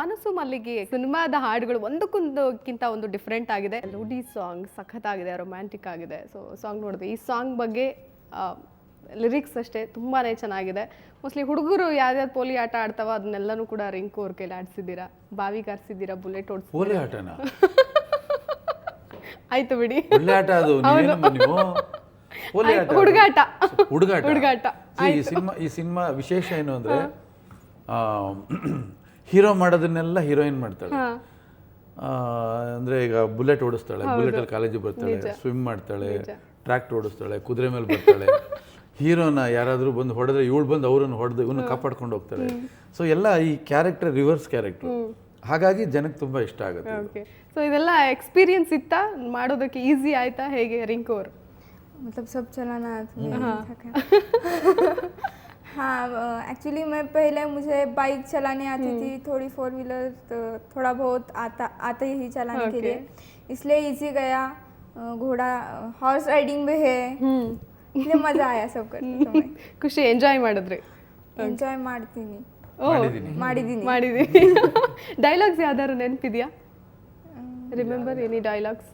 ಮನಸ್ಸು ಮಲ್ಲಿಗೆ ಸಿನಿಮಾದ ಹಾಡುಗಳು ಒಂದಕ್ಕೊಂದಕ್ಕಿಂತ ಒಂದು ಡಿಫ್ರೆಂಟ್ ಆಗಿದೆ. ಲೂಡಿ ಸಾಂಗ್ ಸಖತ್ತಾಗಿದೆ, ರೊಮ್ಯಾಂಟಿಕ್ ಆಗಿದೆ. ಸೊ ಸಾಂಗ್ ನೋಡಿದೆ. ಈ ಸಾಂಗ್ ಬಗ್ಗೆ ಲಿರಿಕ್ಸ್ ಅಷ್ಟೇ ತುಂಬಾ ಚೆನ್ನಾಗಿದೆ. ಮೋಸ್ಟ್ಲಿ ಹುಡುಗರು ಯಾವ್ಯಾವ್ದು ಪೋಲಿ ಆಟ ಆಡ್ತಾವ ಅದನ್ನೆಲ್ಲನೂ ಕೂಡ ರಿಂಕು ಅವ್ರ ಕೈಲಿ ಆಡಿಸಿದ್ದೀರಾ, ಬಾವಿಗೆ ಆರಿಸಿದ್ದೀರಾ, ಬುಲೆಟ್ ಓಡಿಸಿ. ಪೋಲಿ ಆಟನ ಆಯ್ತು ಬಿಡಿ, ಒಳ್ಳೆ ಆಟ ಅದು. ನೀವು ಪೋಲಿ ಆಟ, ಹುಡುಗಾಟ. ಈ ಸಿನಿಮಾ ವಿಶೇಷ ಏನು ಅಂದ್ರೆ ಹೀರೋ ಮಾಡೋದನ್ನೆಲ್ಲ ಹೀರೋಯಿನ್ ಮಾಡ್ತಾಳೆ. ಅಂದ್ರೆ ಈಗ ಬುಲೆಟ್ ಓಡಿಸ್ತಾಳೆ, ಬುಲೆಟ್ ಅಲ್ಲಿ ಕಾಲೇಜಿಗೆ ಬರ್ತಾಳೆ, ಸ್ವಿಮ್ ಮಾಡ್ತಾಳೆ, ಟ್ರ್ಯಾಕ್ಟರ್ ಓಡಿಸ್ತಾಳೆ, ಕುದುರೆ ಮೇಲೆ ಬರ್ತಾಳೆ. ಹೀರೋನ ಯಾರಾದ್ರೂ ಬಂದು ಹೊಡೆದ್ರೆ ಇವಳು ಬಂದು ಅವರನ್ನು ಹೊಡೆದು ಇವನ್ನ ಕಾಪಾಡ್ಕೊಂಡು ಹೋಗ್ತಾಳೆ. ಸೊ ಎಲ್ಲ ಈ ಕ್ಯಾರೆಕ್ಟರ್ ರಿವರ್ಸ್ ಕ್ಯಾರೆಕ್ಟರ್, ಹಾಗಾಗಿ ಜನಕ್ಕೆ ತುಂಬಾ ಇಷ್ಟ ಆಗುತ್ತೆ. ಓಕೆ, ಸೊ ಇದೆಲ್ಲ ಎಕ್ಸ್ಪೀರಿಯನ್ಸ್ ಇತ್ತಾ, ಮಾಡೋದಕ್ಕೆ ಈಸಿ ಆಯ್ತಾ ಹೇಗೆ ರಿಂಕು ಅವರು? मतलब सब चलाना हाँ एक्चुअली मैं पहले मुझे बाइक चलाने आती थी, थोड़ी 4 व्हीलर तो थोड़ा बहुत आता ही चलाने के लिए, इसलिए इजी गया. घोड़ा हॉर्स राइडिंग भी है, इसलिए मजा आया सब करते समय. ಖುಷಿ ಎಂಜಾಯ್ ಮಾಡಿದ್ರಿ? ಎಂಜಾಯ್ ಮಾಡ್ತೀನಿ, ಮಾಡಿದೀನಿ. ಡೈಲಾಗ್ಸ್ ಯಾವ್ದಾದ್ರು ನೆನಪಿದ್ಯಾ? Remember any dialogues?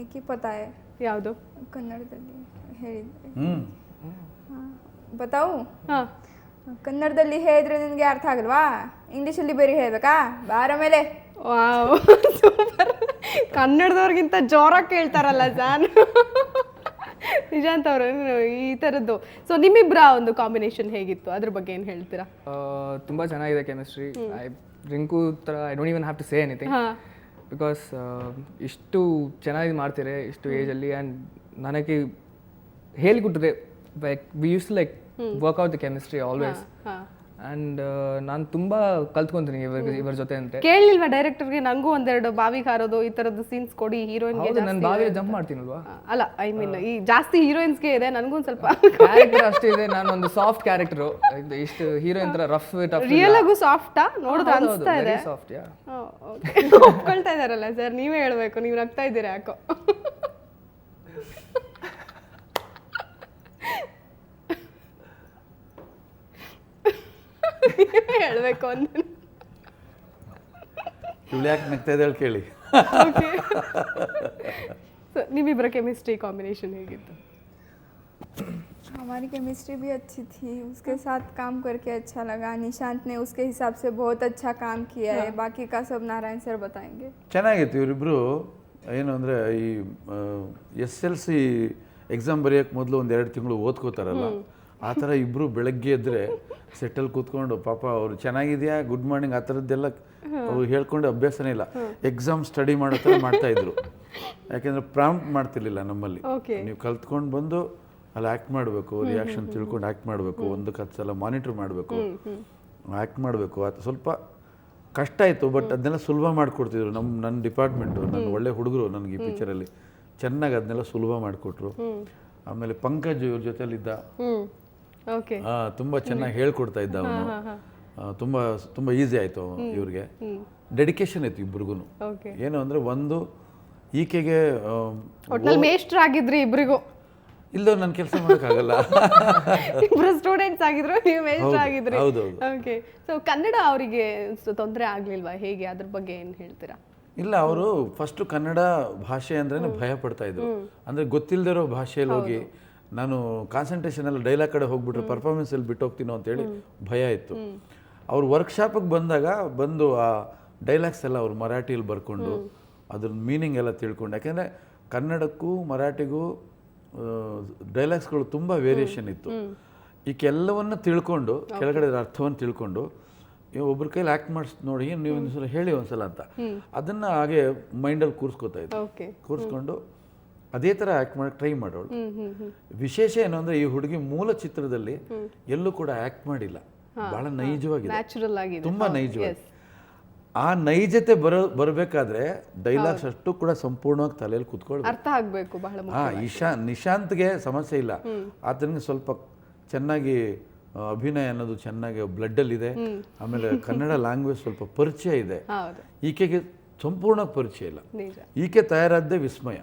ಏಕಿ ಪತಾ ಹೈ. ಯಾವುದು? ಕನ್ನಡದಲ್ಲಿ ಹೇಳಿದ್ರೆ ಬತಾವು. ಕನ್ನಡದಲ್ಲಿ ಹೇಳಿದ್ರೆ ನಿನಗೆ ಅರ್ಥ ಆಗಲ್ವಾ? ಇಂಗ್ಲೀಷಲ್ಲಿ ಬೇರೆ ಹೇಳ್ಬೇಕಾ? ಬಾರ ಮೇಲೆ. Wow, super. ಕನ್ನಡದವ್ರಿಗಿಂತ ಜೋರಾಗಿ ಕೇಳ್ತಾರಲ್ಲ ಜಾನ್. ನಿಜಾಂತ್ ಅವರು ಈ ಥರದ್ದು. ಸೊ ನಿಮ್ಮಿಬ್ಬರ ಒಂದು ಕಾಂಬಿನೇಷನ್ ಹೇಗಿತ್ತು, ಅದ್ರ ಬಗ್ಗೆ ಏನು ಹೇಳ್ತೀರಾ? ತುಂಬ ಚೆನ್ನಾಗಿದೆ ಕೆಮಿಸ್ಟ್ರಿ. ರಿಂಕು ಥರ I don't even have to say anything, because ಇಷ್ಟು ಚೆನ್ನಾಗಿ ಮಾಡ್ತೀರಿ ಇಷ್ಟು ಏಜಲ್ಲಿ. ಆ್ಯಂಡ್ ನನಗೆ ಹೇಳಿಕೊಟ್ಟಿದೆ, like we use to like work out the chemistry always. And ನಾನು ತುಂಬ ಕಲ್ತ್ಕೊಂತೀನಿ ಇವ್ರ ಜೊತೆ ಅಂತ. ಕೇಳಲಿಲ್ವಾ ಡೈರೆಕ್ಟರ್ಗೆ ನನಗೂ ಒಂದೆರಡು ಬಾವಿಗೆ ಹಾರೋದು ಈ ಥರದ್ದು ಸೀನ್ಸ್ ಕೊಡಿ ಹೀರೋಯಿನ್ಗೆ? ನಾನು ಬಾವಿಗೆ ಜಂಪ್ ಮಾಡ್ತೀನಲ್ವಾ? ಅಲ್ಲ, ಐ ಮೀನ್ ಈ ಜಾಸ್ತಿ ಹೀರೋಯಿನ್ಸ್ಗೆ ಇದೆ, ನನಗೂ ಒಂದು ಸ್ವಲ್ಪ ಕ್ಯಾರೆಕ್ಟರ್ ಅಷ್ಟೇ ಇದೆ. ನಾನು ಒಂದು ಸಾಫ್ಟ್ ಕ್ಯಾರೆಕ್ಟರು, ಇಷ್ಟು ಹೀರೋಯಿನ್ ಥರ ರಫ್ ರಿಯಲ್ ಆಗು ಸಾಫ್ಟಾ ನೋಡಿದ್ರೆ ಅನಿಸ್ತಾ ಇದೆ. ಸಾಫ್ಟ್ ಯಾ. ಒಪ್ಕೊಳ್ತಾ ಇದಾರಲ್ಲ ಸರ್, ನೀವೇ ಹೇಳ್ಬೇಕು, ನೀವು ನಗ್ತಾ ಇದ್ದೀರಾ ಯಾಕೋ? ಹೇಳ್ಬೇಕು ಅಂದ್ರೆ ಇವಳು ಯಾಕೆ ನಗ್ತಾ ಇದ್ದಾಳೆ ಕೇಳಿ. ನಿಮ್ಮಿಬ್ಬರ ಕೆಮಿಸ್ಟ್ರಿ ಕಾಂಬಿನೇಷನ್ ಹೇಗಿತ್ತು? हमारी केमिस्ट्री भी अच्छी थी, उसके साथ काम करके अच्छा लगा. निशांत ने उसके हिसाब से बहुत अच्छा काम किया है. बाकी का सब नारायण सर बताएंगे. ಚೆನ್ನಾಗಿತ್ತು. ಇವರಿಬ್ಬರು ಏನು ಅಂದರೆ ಈ SLC ಎಕ್ಸಾಮ್ ಬರೆಯೋಕ್ಕೆ ಮೊದಲು ಒಂದು 2 ತಿಂಗಳು ಓದ್ಕೋತಾರಲ್ಲ, ಆ ಥರ ಇಬ್ಬರು ಬೆಳಗ್ಗೆ ಎದ್ದರೆ ಸೆಟ್ಟಲ್ಲಿ ಕೂತ್ಕೊಂಡು ಪಾಪ ಅವರು ಚೆನ್ನಾಗಿದೆಯಾ ಗುಡ್ ಮಾರ್ನಿಂಗ್ ಆ ಥರದ್ದೆಲ್ಲ ಅವ್ರು ಹೇಳ್ಕೊಂಡು ಅಭ್ಯಾಸನೇ ಇಲ್ಲ. ಎಕ್ಸಾಮ್ ಸ್ಟಡಿ ಮಾಡೋ ಥರ ಮಾಡ್ತಾಯಿದ್ರು. ಯಾಕೆಂದರೆ ಪ್ರಾಂಪ್ಟ್ ಮಾಡ್ತಿರ್ಲಿಲ್ಲ ನಮ್ಮಲ್ಲಿ. ನೀವು ಕಲ್ತ್ಕೊಂಡು ಬಂದು ಅಲ್ಲಿ ಆ್ಯಕ್ಟ್ ಮಾಡಬೇಕು, ರಿಯಾಕ್ಷನ್ ತಿಳ್ಕೊಂಡು ಆ್ಯಕ್ಟ್ ಮಾಡಬೇಕು, 1-10 ಸಲ ಮಾನಿಟ್ರ್ ಮಾಡಬೇಕು, ಆ್ಯಕ್ಟ್ ಮಾಡಬೇಕು. ಅದು ಸ್ವಲ್ಪ ಕಷ್ಟ ಆಯಿತು, ಬಟ್ ಅದನ್ನೆಲ್ಲ ಸುಲಭ ಮಾಡಿಕೊಡ್ತಿದ್ರು ನನ್ನ ಡಿಪಾರ್ಟ್ಮೆಂಟು. ನನ್ನ ಒಳ್ಳೆ ಹುಡುಗರು ನನಗೆ ಈ ಪಿಕ್ಚರಲ್ಲಿ ಚೆನ್ನಾಗಿ ಅದನ್ನೆಲ್ಲ ಸುಲಭ ಮಾಡಿಕೊಟ್ರು. ಆಮೇಲೆ ಪಂಕಜ್ ಇವ್ರ ಜೊತೆಲಿದ್ದ, ತುಂಬ ಚೆನ್ನಾಗಿ ಹೇಳ್ಕೊಡ್ತಾ ಇದ್ದ ಅವನು. ತುಂಬ ಈಸಿ ಆಯಿತು ಇವ್ರಿಗೆ. ಡೆಡಿಕೇಶನ್ ಇತ್ತು ಇಬ್ರಿಗೂ. ಏನು ಅಂದರೆ ಒಂದು ಈಕೆಗೆ ಮೇಷ್ಟ್ರಾಗಿದ್ರಿ ಇಬ್ರಿಗೂ? ಇಲ್ಲ, ನನ್ನ ಕೆಲಸ ಮಾಡೋಕ್ಕಾಗಲ್ಲ. ಇಬ್ಬರು ಸ್ಟೂಡೆಂಟ್ಸ್ ಆಗಿದ್ರು, ನೀವು ಮೇಷ್ಟ್ರ ಆಗಿದ್ರಿ. ಹೌದು. ಓಕೆ, ಸೊ ಕನ್ನಡ ಅವರಿಗೆ ತೊಂದರೆ ಆಗಲಿಲ್ವಾ, ಹೇಗೆ ಅದ್ರ ಬಗ್ಗೆ ಏನು ಹೇಳ್ತೀರಾ? ಇಲ್ಲ, ಅವರು ಫಸ್ಟು ಕನ್ನಡ ಭಾಷೆ ಅಂದ್ರೆ ಭಯ ಪಡ್ತಾ ಇದ್ರು. ಅಂದರೆ ಗೊತ್ತಿಲ್ಲದಿರೋ ಭಾಷೆಯಲ್ಲಿ ಹೋಗಿ ನಾನು ಕಾನ್ಸಂಟ್ರೇಷನ್ ಎಲ್ಲ ಡೈಲಾಗ್ ಕಡೆ ಹೋಗ್ಬಿಟ್ರೆ ಪರ್ಫಾರ್ಮೆನ್ಸಲ್ಲಿ ಬಿಟ್ಟು ಹೋಗ್ತೀನೋ ಅಂತೇಳಿ ಭಯ ಇತ್ತು. ಅವ್ರು ವರ್ಕ್ಶಾಪಿಗೆ ಬಂದು ಆ ಡೈಲಾಗ್ಸ್ ಎಲ್ಲ ಅವ್ರು ಮರಾಠಿಯಲ್ಲಿ ಬರ್ಕೊಂಡು ಅದ್ರ ಮೀನಿಂಗ್ ಎಲ್ಲ ತಿಳ್ಕೊಂಡು, ಯಾಕೆಂದರೆ ಕನ್ನಡಕ್ಕೂ ಮರಾಠಿಗೂ ಡೈಲಾಗ್ಸ್ಗಳು ತುಂಬ ವೇರಿಯೇಷನ್ ಇತ್ತು. ಈಗೆಲ್ಲವನ್ನು ತಿಳ್ಕೊಂಡು ಕೆಳಗಡೆ ಅರ್ಥವನ್ನು ತಿಳ್ಕೊಂಡು ಒಬ್ಬರ ಕೈಲಿ ಆ್ಯಕ್ಟ್ ಮಾಡಿಸ್ ನೋಡಿ, ನೀವು ಒಂದ್ಸಲ ಹೇಳಿ ಒಂದ್ಸಲ ಅಂತ ಅದನ್ನು ಹಾಗೆ ಮೈಂಡಲ್ಲಿ ಕೂರಿಸ್ಕೊತಾ ಇತ್ತು. ಕೂರಿಸ್ಕೊಂಡು ಅದೇ ಥರ ಆ್ಯಕ್ಟ್ ಮಾಡೋಕ್ಕೆ ಟ್ರೈ ಮಾಡೋಳು. ವಿಶೇಷ ಏನು ಅಂದರೆ ಈ ಹುಡುಗಿ ಮೂಲ ಚಿತ್ರದಲ್ಲಿ ಎಲ್ಲೂ ಕೂಡ ಆ್ಯಕ್ಟ್ ಮಾಡಿಲ್ಲ, ಭಾಳ ನೈಜವಾಗಿದೆ, ತುಂಬ ನೈಜವಾಗಿ. ಆ ನೈಜತೆ ಬರಬೇಕಾದ್ರೆ ಡೈಲಾಗ್ಸ್ ಅಷ್ಟು ಕೂಡ ಸಂಪೂರ್ಣವಾಗಿ ತಲೆಯಲ್ಲಿ ಕೂತ್ಕೊಳ್ಬೇಕು, ಅರ್ಥ ಆಗಬೇಕು. ನಿಶಾಂತ್ಗೆ ಸಮಸ್ಯೆ ಇಲ್ಲ, ಆತನಿಗೆ ಸ್ವಲ್ಪ ಚೆನ್ನಾಗಿ ಅಭಿನಯ ಅನ್ನೋದು ಚೆನ್ನಾಗಿ ಬ್ಲಡ್ಡಲ್ಲಿದೆ. ಆಮೇಲೆ ಕನ್ನಡ ಲ್ಯಾಂಗ್ವೇಜ್ ಸ್ವಲ್ಪ ಪರಿಚಯ ಇದೆ. ಈಕೆಗೆ ಸಂಪೂರ್ಣ ಪರಿಚಯ ಇಲ್ಲ. ನಿಜ. ಈಕೆ ತಯಾರಾದ್ದೇ ವಿಸ್ಮಯ.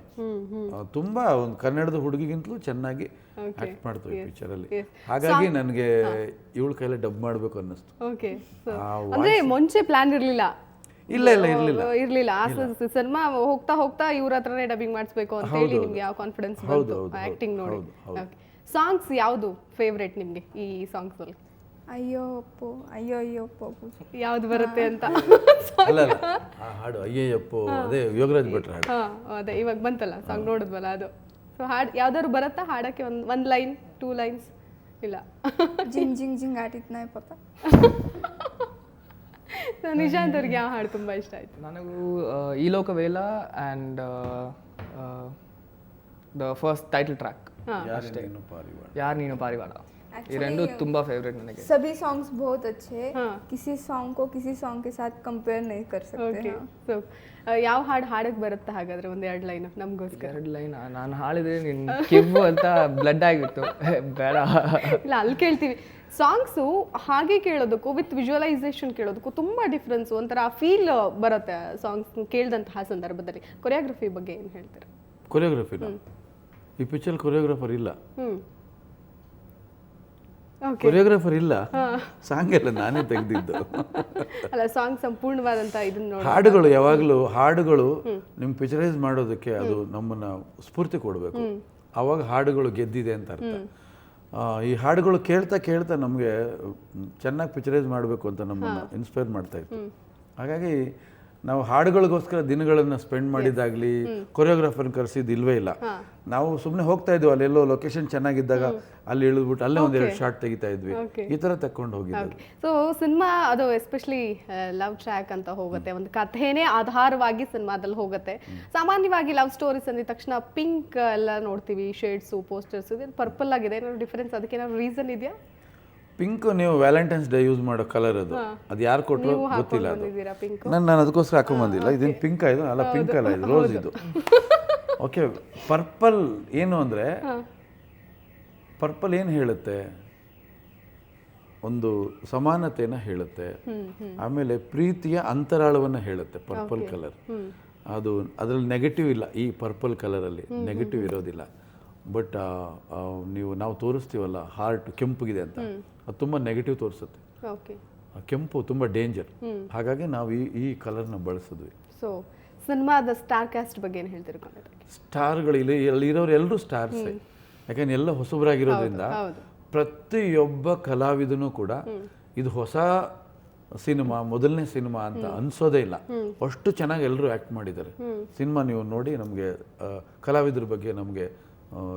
ತುಂಬಾ ಒಂದು ಕನ್ನಡದ ಹುಡುಗಿಗಿಂತಲೂ ಚೆನ್ನಾಗಿ ಆಕ್ಟ್ ಮಾಡ್ತಾರೆ ಈ ಪಿಕ್ಚರಲ್ಲಿ. ಹಾಗಾಗಿ ನನಗೆ ಇವಳ ಕೈಲೇ ಡಬ್ ಮಾಡಬೇಕು ಅನ್ನಿಸ್ತು. ಓಕೆ. ಅಂದ್ರೆ ಮುಂಚೆ ಪ್ಲಾನ್ ಇರ್ಲಿಲ್ಲ? ಇರ್ಲಿಲ್ಲ. ಆ ಸಿನಿಮಾ ಹೋಗ್ತಾ ಹೋಗ್ತಾ ಇವ್ರ ಹತ್ರನೇ ಡಬ್ಬಿಂಗ್ ಮಾಡಿಸ್ಬೇಕು ಅಂತ ಹೇಳಿ ನಿಮ್ಗೆ ಯಾವ ಕಾನ್ಫಿಡೆನ್ಸ್ ಬಂತು ಆಕ್ಟಿಂಗ್ ನೋಡಿ? ಸಾಂಗ್ಸ್ ಯಾವುದು ಫೇವ್ರೇಟ್ ನಿಮ್ಗೆ ಈ ಸಾಂಗ್ಸ್ ಅಲ್ಲಿ? ಅಯ್ಯೋ ಅಪ್ಪೋ ಅಯ್ಯೋ ಅಯ್ಯೋ ಅಪ್ಪೋ ಯಾವ್ದು ಬರುತ್ತೆ ಅಂತ? ಅಲ್ಲ ಆ ಹಾಡು ಅಯ್ಯಯ್ಯಪ್ಪೋ, ಅದೇ ಯೋಗರಾಜ್ ಭಟ್ರ ಹಾಡು. ಅದೇ ಇವಾಗ ಬಂತಲ್ಲ ಸಾಂಗ್, ನೋಡಿದ್ವಲ್ಲ ಅದು. ಸೊ ಹಾಡು ಯಾವ್ದಾದ್ರು ಬರುತ್ತಾ ಹಾಡಕ್ಕೆ? ಒಂದ್ ಲೈನ್, 2 ಲೈನ್ಸ್? ಇಲ್ಲ. ಜಿಂಗ್ ಜಿಂಗ್ ಜಿಂಗ್ ಆಟಿತ್ನ ಪಾಪ. ನಿಶಾಂತ್ ಅವ್ರಿಗೆ ಯಾವ ಹಾಡು ತುಂಬಾ ಇಷ್ಟ ಆಯ್ತು? ನನಗೂ ಈ ಲೋಕ ವೇಲ and the first title track ಯಾರ್ ನೀನು ಪಾರಿವಾಳ, ಈ రెండు ತುಂಬಾ ಫೇವರೇಟ್ ನನಗೆ. सभी सॉन्ग्स बहुत अच्छे हैं. किसी सॉन्ग को किसी सॉन्ग के साथ कंपेयर नहीं कर सकते हैं. ಸೊ ಯಾವ ಹಾಡು ಹಾಡಕ್ ಬರುತ್ತೆ ಹಾಗಾದ್ರೆ? ಒಂದ್ 2 ಲೈನ್ ನಮ್ಗೋಸ್ಕರ. 2 ಲೈನ್ ನಾನು ಹಾಡಿದ್ರೆ ನಿನ್ನ ಕಿವ್ವು ಅಂತ ಬ್ಲಡ್ ಆಗಿತ್ತು. ಬೇಡ. ಇಲ್ಲ, ಅಲ್ಲಿ ಕೇಳ್ತೀವಿ. ಸಾಂಗ್ಸು ಹಾಗೆ ಕೇಳೋದಕ್ಕೂ ವಿತ್ ವಿಜುವಲೈಸೇಷನ್ ಕೇಳೋದಕ್ಕೂ ತುಂಬಾ ಡಿಫ್ರೆನ್ಸ್, ಒಂಥರ ಫೀಲ್ ಬರುತ್ತೆ ಸಾಂಗ್ಸ್ ಕೇಳಿದಂತಹ ಸಂದರ್ಭದಲ್ಲಿ. ಕೊರಿಯೋಗ್ರಫಿ ಬಗ್ಗೆ ಏನು ಹೇಳ್ತೀರಾ? ಕೊರಿಯೋಗ್ರಫಿನ ಈ ಪಿಕ್ಚರ್ ಕೊರಿಯೋಗ್ರಾಫರ್ ಇಲ್ಲ. ಕೊರಿಯೋಗ್ರಾಫರ್ ಇಲ್ಲ, ಸಾಂಗ್ ಎಲ್ಲ ನಾನೇ ತೆಗೆದಿದ್ದು. ಅಲ್ಲ, ಸಾಂಗ್ ಸಂಪೂರ್ಣವಾದಂತ ಇದನ್ನ ನೋಡಿ. ಹಾಡುಗಳು ಯಾವಾಗಲೂ ಹಾಡುಗಳು ನಿಮ್ಗೆ ಪಿಕ್ಚರೈಸ್ ಮಾಡೋದಕ್ಕೆ ಅದು ನಮ್ಮನ್ನ ಸ್ಫೂರ್ತಿ ಕೊಡಬೇಕು. ಆವಾಗ ಹಾಡುಗಳು ಗೆದ್ದಿದೆ ಅಂತ ಅರ್ಥ. ಈ ಹಾಡುಗಳು ಕೇಳ್ತಾ ಕೇಳ್ತಾ ನಮಗೆ ಚೆನ್ನಾಗಿ ಪಿಕ್ಚರೈಸ್ ಮಾಡಬೇಕು ಅಂತ ನಮ್ಮನ್ನು ಇನ್ಸ್ಪೈರ್ ಮಾಡ್ತಾ ಇತ್ತು. ಹಾಗಾಗಿ ನಾವು ಹಾಡುಗಳಿಗೋಸ್ಕರ ದಿನಗಳನ್ನು ಸ್ಪೆಂಡ್ ಮಾಡಿದಾಗಲಿ ಕೊರಿಯೋಗ್ರಾಫರ್ನ ಕರೆಸಿದ್ದು ಇಲ್ವೇ ಇಲ್ಲ. ನಾವು ಸುಮ್ಮನೆ ಹೋಗ್ತಾ ಇದ್ವಿ, ಅಲ್ಲೆಲ್ಲೋ ಲೊಕೇಶನ್ ಚೆನ್ನಾಗಿದ್ದಾಗ ಅಲ್ಲಿ ಇಳಿದ್ಬಿಟ್ಟು ಅಲ್ಲೇ ಒಂದೆರಡು ಶಾರ್ಟ್ ತೆಗಿತಾ ಇದ್ವಿ, ಈ ಥರ ತಕೊಂಡು ಹೋಗಿದ್ವಿ. ಸೊ ಸಿನಿಮಾ ಅದು ಎಸ್ಪೆಷಲಿ ಲವ್ ಟ್ರ್ಯಾಕ್ ಅಂತ ಹೋಗುತ್ತೆ, ಒಂದು ಕಥೆನೇ ಆಧಾರವಾಗಿ ಸಿನಿಮಾದಲ್ಲಿ ಹೋಗುತ್ತೆ. ಸಾಮಾನ್ಯವಾಗಿ ಲವ್ ಸ್ಟೋರೀಸ್ ಅಂದಿದ ತಕ್ಷಣ ಪಿಂಕ್ ಎಲ್ಲ ನೋಡ್ತೀವಿ, ಶೇಡ್ಸು, ಪೋಸ್ಟರ್ಸ್. ಇದು ಪರ್ಪಲ್ ಆಗಿದೆ, ಏನಾದ್ರು ಡಿಫರೆನ್ಸ್? ಅದಕ್ಕೆ ಏನಾದ್ರು ರೀಸನ್ ಇದೆಯಾ? ಪಿಂಕ್ ನೀವು ವ್ಯಾಲೆಂಟೈನ್ಸ್ ಡೇ ಯೂಸ್ ಮಾಡೋ ಕಲರ್ ಅದು. ಅದು ಯಾರು ಕೊಟ್ಟರು ಗೊತ್ತಿಲ್ಲ. ಅದು ನಾನು ಅದಕ್ಕೋಸ್ಕರ ಹಾಕೊಂಡ್ಬಂದಿಲ್ಲ. ಇದೇನು ಪಿಂಕ್ ಇದು ಅಲ್ಲ, ಪಿಂಕ್ ಅಲ್ಲ, ಇದು ರೋಸ್ ಇದು. ಓಕೆ. ಪರ್ಪಲ್ ಏನು ಅಂದರೆ, ಪರ್ಪಲ್ ಏನು ಹೇಳುತ್ತೆ? ಒಂದು ಸಮಾನತೆಯನ್ನು ಹೇಳುತ್ತೆ, ಆಮೇಲೆ ಪ್ರೀತಿಯ ಅಂತರಾಳವನ್ನು ಹೇಳುತ್ತೆ ಪರ್ಪಲ್ ಕಲರ್. ಅದು ಅದರಲ್ಲಿ ನೆಗೆಟಿವ್ ಇಲ್ಲ. ಈ ಪರ್ಪಲ್ ಕಲರಲ್ಲಿ ನೆಗೆಟಿವ್ ಇರೋದಿಲ್ಲ. ಬಟ್ ನಾವು ತೋರಿಸ್ತೀವಲ್ಲ ಹಾರ್ಟ್ ಕೆಂಪಗಿದೆ ಅಂತ, ಅದು ತುಂಬ ನೆಗೆಟಿವ್ ತೋರಿಸುತ್ತೆ. ಕೆಂಪು ತುಂಬ ಡೇಂಜರ್. ಹಾಗಾಗಿ ನಾವು ಈ ಕಲರ್ನ ಬಳಸಿದ್ವಿ. ಸೊ ಸಿನಿಮಾದ ಸ್ಟಾರ್ ಕ್ಯಾಸ್ಟ್ ಬಗ್ಗೆ ಏನು ಹೇಳ್ತೀರಿ? ಸ್ಟಾರ್ಗಳು ಅಲ್ಲಿರೋರು ಎಲ್ಲರೂ ಸ್ಟಾರ್ಸ್. ಯಾಕಂದ್ರೆ ಎಲ್ಲ ಹೊಸಬರಾಗಿರೋದ್ರಿಂದ ಪ್ರತಿಯೊಬ್ಬ ಕಲಾವಿದನೂ ಕೂಡ ಇದು ಹೊಸ ಸಿನಿಮಾ, ಮೊದಲನೇ ಸಿನಿಮಾ ಅಂತ ಅನ್ಸೋದೇ ಇಲ್ಲ. ಅಷ್ಟು ಚೆನ್ನಾಗಿ ಎಲ್ಲರೂ ಆ್ಯಕ್ಟ್ ಮಾಡಿದ್ದಾರೆ. ಸಿನಿಮಾ ನೀವು ನೋಡಿ ನಮಗೆ ಕಲಾವಿದರ ಬಗ್ಗೆ ನಮಗೆ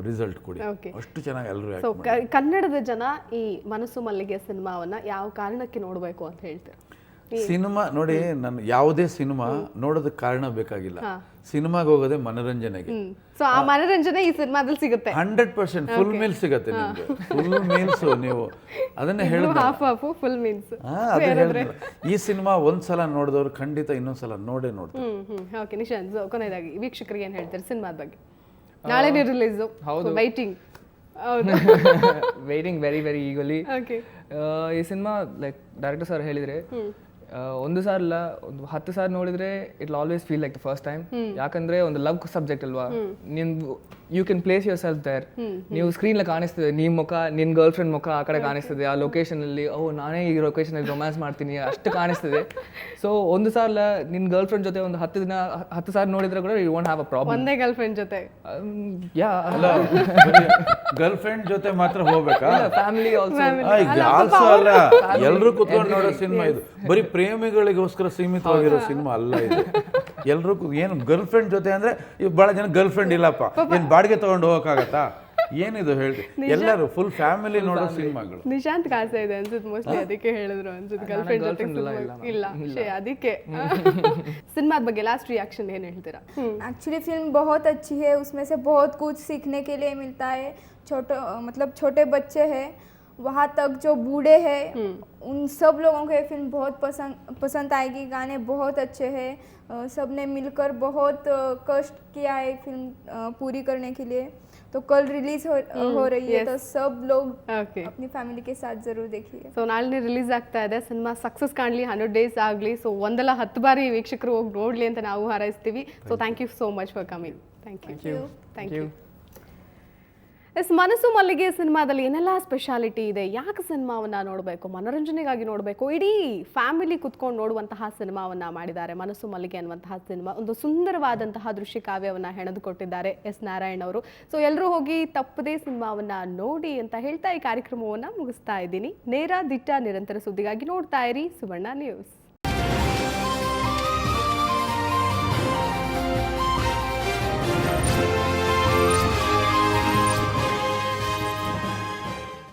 ರಿಸಲ್ಟ್ ಕೊಡಿ. ಅಷ್ಟು ಚೆನ್ನಾಗಿ ಎಲ್ಲರೂ. ಕನ್ನಡದ ಜನ ಈ ಮನಸ್ಸು ಮಲ್ಲಿಗೆ ಸಿನಿಮಾವನ್ನ ಯಾವ ಕಾರಣಕ್ಕೆ ನೋಡಬೇಕು ಅಂತ ಹೇಳ್ತಾರೆ? ಸಿನಿಮಾ ನೋಡಿ, ನಾನು ಯಾವುದೇ ಸಿನಿಮಾ ನೋಡೋದಕ್ಕೆ ಕಾರಣ ಬೇಕಾಗಿಲ್ಲ. ಸಿನಿಮಾಗೆ ಹೋಗೋದೇ ಮನರಂಜನೆಗೆ. ಸೊ ಆ ಮನರಂಜನೆ ಈ ಸಿನಿಮಾದಲ್ಲಿ ಸಿಗುತ್ತೆ. 100% ಫುಲ್ ಮೀಲ್ ಸಿಗುತ್ತೆ ನಿಮಗೆ. ಫುಲ್ ಮೀಲ್ಸ್ ನೀವು ಅದನ್ನೇ ಹೇಳಿದ್ರೆ ಫುಲ್ ಮೀಲ್ಸ್. ಈ ಸಿನಿಮಾ ಒಂದ್ಸಲ ನೋಡಿದವರು ಖಂಡಿತ ಇನ್ನೊಂದ್ಸಲ ನೋಡೇ ನೋಡ್ತಾರೆ. ಓಕೆ ನಿಶಾಂತ್, ಕೊನೆಯದಾಗಿ ವೀಕ್ಷಕರಿಗೆ ಏನು ಹೇಳ್ತಾರೆ ಸಿನಿಮಾದ ಬಗ್ಗೆ? ನಾಳೆನೇ release, waiting. Waiting very very eagerly. ಈ ಸಿನಿಮಾ ಲೈಕ್ ಡೈರೆಕ್ಟರ್ ಸರ್ ಹೇಳಿದ್ರೆ ಒಂದು ಸಾರ್ ಅಲ್ಲ, ಒಂದು 10 ಸಾರ್ ನೋಡಿದ್ರೆ it always feel like the first time. ಯಾಕಂದ್ರೆ ಒಂದು ಲವ್ ಸಬ್ಜೆಕ್ಟ್ ಅಲ್ವಾ, you can place yourself there. ನೀವು ಸ್ಕ್ರೀನ್ ಕಾಣಿಸ್ತದೆ ನಿಮ್ಮ ಮುಖ, ನಿನ್ನ ಗರ್ಲ್ ಫ್ರೆಂಡ್ ಮುಖ ಆ ಕಡೆ ಕಾಣಿಸ್ತದೆ. ಆ ಲೊಕೇಶನ್ ಅಲ್ಲಿ ನಾನೇ ಈ ಲೊಕೇಶನ್ ಅಲ್ಲಿ ರೊಮ್ಯಾನ್ಸ್ ಮಾಡ್ತೀನಿ ಅಷ್ಟು ಕಾಣಿಸ್ತದೆ. ಸೊ ಒಂದು ಸಾರ್ ನಿನ್ನ ಗರ್ಲ್ ಫ್ರೆಂಡ್ ಜೊತೆ ಒಂದು 10 ಸಾರ್ ನೋಡಿದ್ರೆ ಕೂಡ you won't have a problem. ಒಂದೇ ಗರ್ಲ್ ಫ್ರೆಂಡ್ ಜೊತೆ ಗರ್ಲ್ ಫ್ರೆಂಡ್ ಜೊತೆ ಮಾತ್ರ ಹೋಗ್ಬೇಕಾ? ಫ್ಯಾಮಿಲಿ ಆಲ್ಸೋ ಅಲ್ಲ, ಎಲ್ಲರೂ ಕುತ್ಕೊಂಡು ನೋಡೋ ಸಿನಿಮಾ ಇದು. ಬರೀ ಪ್ರೇಮಿಗಳಿಗೋಸ್ಕರ ಸೀಮಿತವಾಗಿರೋ ಸಿನಿಮಾ ಅಲ್ಲ ಇದು. ಎಲ್ರೂ ಏನು ಗರ್ಲ್ ಫ್ರೆಂಡ್ ಜೊತೆ ಅಂದ್ರೆ ಬಹಳ ಜನ ಗರ್ಲ್ ಫ್ರೆಂಡ್ ಇಲ್ಲಪ್ಪ, ಏನ್ ಬಾಡಿಗೆ ತಗೊಂಡು ಹೋಗಕ್ಕಾಗತ್ತಾ? ಏನಿದು ಹೇಳಿ, ಎಲ್ಲರೂ ಫುಲ್ ಫ್ಯಾಮಿಲಿ ನೋಡೋ ಸಿನಿಮಾಗಳು. ನಿಶಾಂತ್ ಕಾಸೆ ಇದೆ ಅನ್ಸುತ್ತೆ ಮೋಸ್ಟ್ಲಿ, ಅದಕ್ಕೆ ಹೇಳಿದ್ರು ಅನ್ಸುತ್ತೆ ಗರ್ಲ್ ಫ್ರೆಂಡ್ ಜೊತೆ ಇಲ್ಲ. ಅದಕ್ಕೆ ಸಿನಿಮಾದ ಬಗ್ಗೆ ಲಾಸ್ಟ್ ರಿಯಾಕ್ಷನ್ ಏನು ಹೇಳ್ತೀರಾ? एक्चुअली फिल्म बहुत अच्छी है, उसमें से बहुत कुछ सीखने के लिए मिलता है. छोटे बच्चे हैं वहाँ तक जो बूढ़े हैं उन सब लोगों को ये फिल्म बहुत पसंद आएगी। गाने बहुत अच्छे हैं, सबने मिलकर बहुत कष्ट किया है फिल्म पूरी करने के लिए। तो कल रिलीज हो रही है, तो सब लोग ಓಕೆ अपनी फैमिली के साथ जरूर देखिए। ಸೊ ನಾಳೆ ರಿಲೀಸ್ ಆಗ್ತಾ ಇದೆ ಸಿನಿಮಾ ಸಕ್ಸಸ್ ಕಾಣಲಿ 100 ಡೇಸ್ ಆಗಲಿ ಸೊ ಒಂದಲ್ಲ 10 ಬಾರಿ ವೀಕ್ಷಕರು ಹೋಗಿ ನೋಡಲಿ ಅಂತ ನಾವು ಹಾರೈಸ್ತೀವಿ so thank you so much for coming thank you thank you ಎಸ್ ಮನಸ್ಸು ಮಲ್ಲಿಗೆ ಸಿನಿಮಾದಲ್ಲಿ ಏನೆಲ್ಲ ಸ್ಪೆಷಾಲಿಟಿ ಇದೆ, ಯಾಕೆ ಸಿನಿಮಾವನ್ನು ನೋಡಬೇಕು, ಮನೋರಂಜನೆಗಾಗಿ ನೋಡಬೇಕು, ಇಡೀ ಫ್ಯಾಮಿಲಿ ಕುತ್ಕೊಂಡು ನೋಡುವಂತಹ ಸಿನಿಮಾವನ್ನು ಮಾಡಿದ್ದಾರೆ. ಮನಸ್ಸು ಮಲ್ಲಿಗೆ ಅನ್ನುವಂತಹ ಸಿನಿಮಾ ಒಂದು ಸುಂದರವಾದಂತಹ ದೃಶ್ಯ ಕಾವ್ಯವನ್ನು ಹೆಣೆದುಕೊಟ್ಟಿದ್ದಾರೆ ಎಸ್ ನಾರಾಯಣ್ ಅವರು. ಸೊ ಎಲ್ಲರೂ ಹೋಗಿ ತಪ್ಪದೇ ಸಿನಿಮಾವನ್ನು ನೋಡಿ ಅಂತ ಹೇಳ್ತಾ ಈ ಕಾರ್ಯಕ್ರಮವನ್ನು ಮುಗಿಸ್ತಾ ಇದ್ದೀನಿ. ನೇರ ದಿಟ್ಟ ನಿರಂತರ ಸುದ್ದಿಗಾಗಿ ನೋಡ್ತಾ ಇರಿ ಸುವರ್ಣ ನ್ಯೂಸ್.